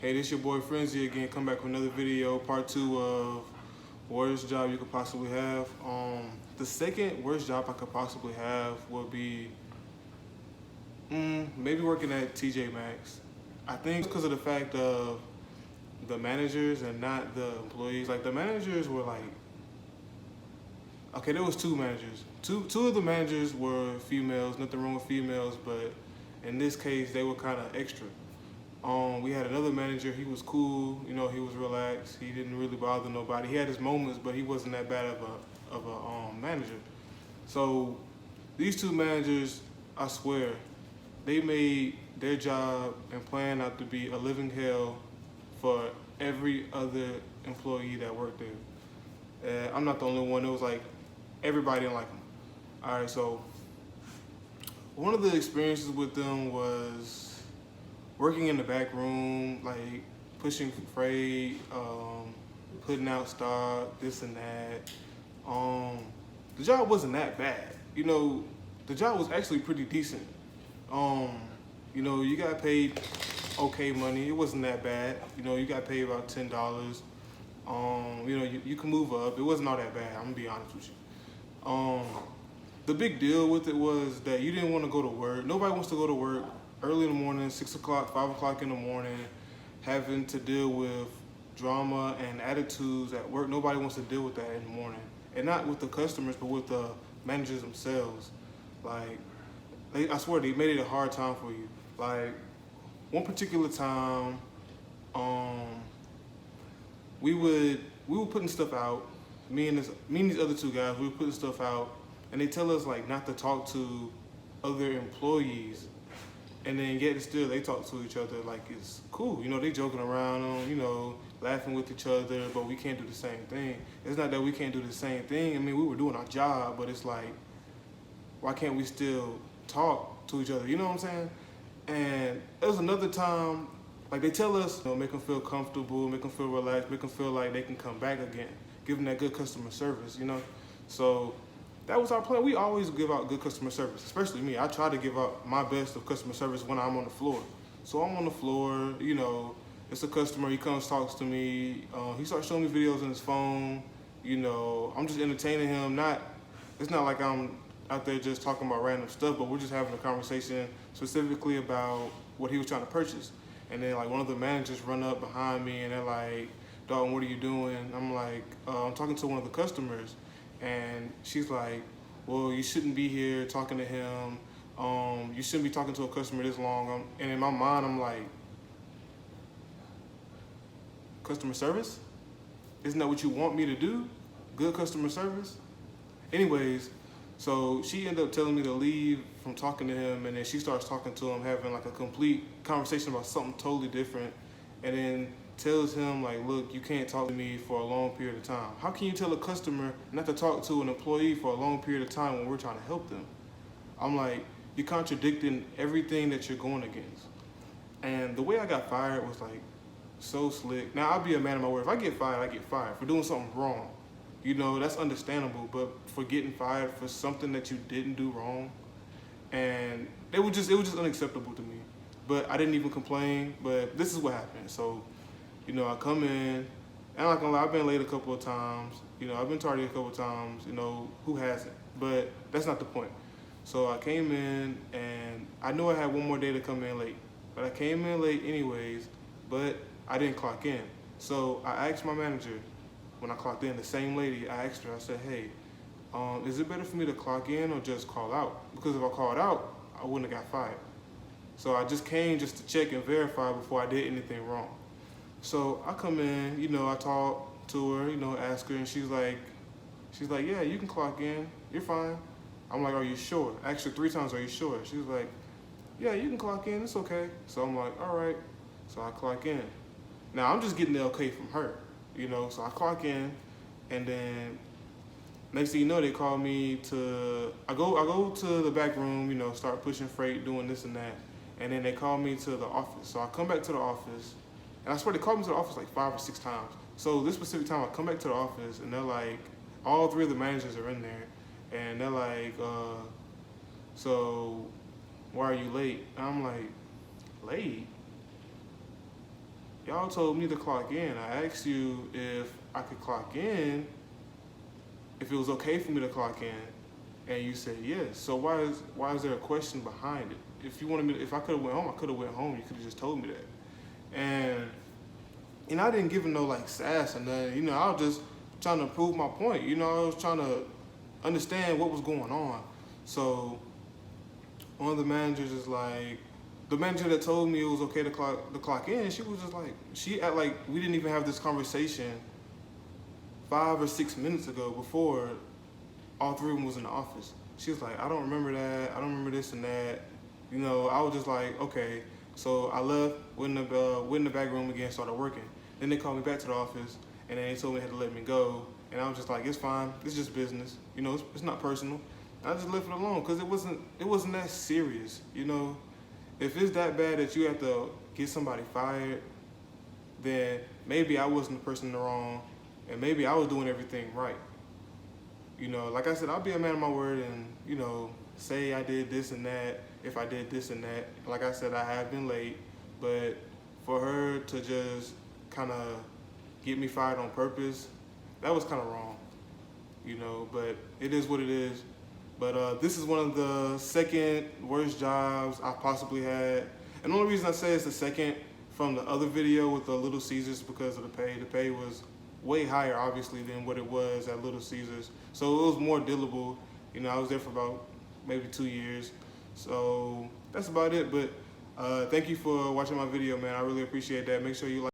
Hey, this your boy Frenzy again. Come back with another video, part 2 of worst job you could possibly have. The second worst job I could possibly have would be maybe working at TJ Maxx. I think because of the fact of the managers and not the employees. Like the managers were like, okay, there was two managers. Two of the managers were females. Nothing wrong with females, but in this case, they were kind of extra. We had another manager. He was cool. You know, he was relaxed. He didn't really bother nobody. He had his moments, but he wasn't that bad of a manager. So these two managers, I swear, they made their job and plan out to be a living hell for every other employee that worked there. I'm not the only one. It was like everybody didn't like them. All right, so one of the experiences with them was working in the back room, like pushing freight, putting out stock, this and that. The job wasn't that bad. You know, the job was actually pretty decent. You know, you got paid okay money. It wasn't that bad. You know, you got paid about $10. You know, you can move up. It wasn't all that bad. I'm gonna be honest with you. The big deal with it was that you didn't want to go to work. Nobody wants to go to work early in the morning, 6 o'clock, 5 o'clock in the morning, having to deal with drama and attitudes at work. Nobody wants to deal with that in the morning. And not with the customers, but with the managers themselves. Like, I swear, they made it a hard time for you. Like, one particular time, we were putting stuff out. Me and these other two guys, we were putting stuff out, and they tell us like not to talk to other employees. And then yet still they talk to each other like it's cool. You know, they joking around, you know, laughing with each other, but we can't do the same thing. It's not that we can't do the same thing. I mean, we were doing our job, but it's like, why can't we still talk to each other? You know what I'm saying? And there was another time, like they tell us, you know, make them feel comfortable, make them feel relaxed, make them feel like they can come back again, give them that good customer service, you know? So that was our plan. We always give out good customer service, especially me. I try to give out my best of customer service when I'm on the floor. So I'm on the floor, you know, it's a customer, he comes, talks to me, he starts showing me videos on his phone, you know, I'm just entertaining him. It's not like I'm out there just talking about random stuff, but we're just having a conversation specifically about what he was trying to purchase. And then like one of the managers run up behind me and they're like, Dalton, what are you doing? I'm like, I'm talking to one of the customers. And she's like, well, you shouldn't be here talking to him. You shouldn't be talking to a customer this long. And in my mind, I'm like, customer service? Isn't that what you want me to do? Good customer service? Anyways, so she ended up telling me to leave from talking to him, and then she starts talking to him, having like a complete conversation about something totally different, and then tells him like, look, you can't talk to me for a long period of time. How can you tell a customer not to talk to an employee for a long period of time when we're trying to help them? I'm like, you're contradicting everything that you're going against. And the way I got fired was like so slick. Now, I'll be a man of my word. If I get fired, I get fired for doing something wrong. You know, that's understandable, but for getting fired for something that you didn't do wrong, and it was just unacceptable to me. But I didn't even complain, but this is what happened. So, you know, I come in, and I'm not gonna lie, I've been late a couple of times. You know, I've been tardy a couple of times. You know, who hasn't? But that's not the point. So I came in, and I knew I had one more day to come in late. But I came in late anyways, but I didn't clock in. So I asked my manager, when I clocked in, the same lady, I asked her, I said, hey, is it better for me to clock in or just call out? Because if I called out, I wouldn't have got fired. So I just came just to check and verify before I did anything wrong. So I come in, you know, I talk to her, you know, ask her, and she's like, yeah, you can clock in, you're fine. I'm like, are you sure? I asked her 3 times, are you sure? She was like, yeah, you can clock in, it's okay. So I'm like, all right. So I clock in. Now I'm just getting the okay from her, you know, so I clock in, and then next thing you know, they call me to, I go to the back room, you know, start pushing freight, doing this and that, and then they call me to the office. So I come back to the office, and I swear they called me to the office like 5 or 6 times. So this specific time, I come back to the office, and they're like, all 3 of the managers are in there, and they're like, so why are you late? And I'm like, late? y'all told me to clock in. I asked you if I could clock in, if it was okay for me to clock in, and you said yes. So why is there a question behind it? If you wanted me, if I could have went home, I could have went home. You could have just told me that. And I didn't give him no like sass or nothing. You know, I was just trying to prove my point. You know, I was trying to understand what was going on. So one of the managers is like, the manager that told me it was okay to clock in, she was just like, she act like we didn't even have this conversation 5 or 6 minutes ago before all three of them was in the office. She was like, I don't remember that. I don't remember this and that. You know, I was just like, okay. So I left, went in the back room again, started working. Then they called me back to the office, and then they told me they had to let me go. And I was just like, it's fine. It's just business. You know, it's not personal. And I just left it alone because it wasn't that serious. You know, if it's that bad that you have to get somebody fired, then maybe I wasn't the person in the wrong, and maybe I was doing everything right. You know, like I said, I'll be a man of my word and, you know, say I did this and that, if I did this and that. Like I said, I have been late, but for her to just kind of get me fired on purpose, that was kind of wrong, you know, but it is what it is. But this is one of the second worst jobs I possibly had. And the only reason I say it's the second from the other video with the Little Caesars because of the pay. The pay was way higher, obviously, than what it was at Little Caesars. So it was more dealable. You know, I was there for about maybe 2 years. So that's about it. But thank you for watching my video, man. I really appreciate that. Make sure you like.